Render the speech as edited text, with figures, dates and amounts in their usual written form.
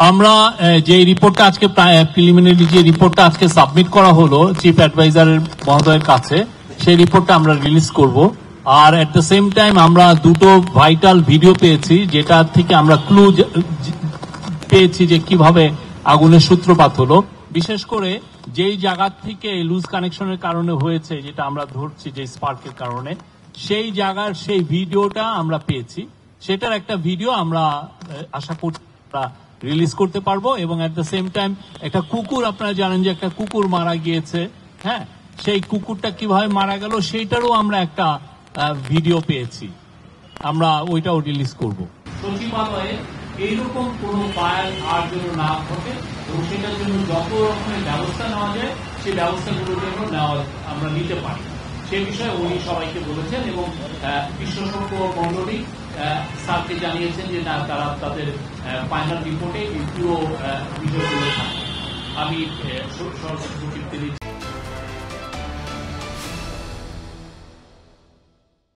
আমরা যে রিপোর্টটা আজকে প্রিলিমিনারি যে রিপোর্টটা আজকে সাবমিট করা হলো চিফ অ্যাডভাইজার মহোদয়ের কাছে, সেই রিপোর্টটা আমরা রিলিজ করব। আর এট দ্য সেম টাইম আমরা দুটো ভাইটাল ভিডিও পেয়েছি, যেটা থেকে আমরা ক্লু পেয়েছি যে কিভাবে আগুনের সূত্রপাত হলো। বিশেষ করে যেই জায়গা থেকে লুজ কানেকশনের কারণে হয়েছে, যেটা আমরা ধরছি যে স্পার্কের কারণে, সেই জায়গার সেই ভিডিওটা আমরা পেয়েছি। সেটার একটা ভিডিও আমরা আশা করছি রিলিজ করতে পারবো। এবং এট দ্য সেম টাইম একটা কুকুর, আপনারা জানেন যে একটা কুকুর মারা গিয়েছে, হ্যাঁ, সেই কুকুরটা কিভাবে মারা গেল সেইটারও আমরা একটা ভিডিও পেয়েছি, আমরা ওইটাও রিলিজ করব। সচিবালয়ে এইরকম কোনো ফায়ার আর যেন না ঘটে এবং সেটার জন্য যত রকমের ব্যবস্থা নেওয়া যায় সেই ব্যবস্থাগুলোর জন্য আমরা নিতে পারি, সে বিষয়ে উনি সবাইকে বলেছেন। এবং বিশেষজ্ঞ মন্ডলী স্যারকে জানিয়েছেন যে না, তারা তাদের ফাইনাল রিপোর্টে এই পুরো বিষয়গুলো থাকে। আমি সরকারি সচিবকে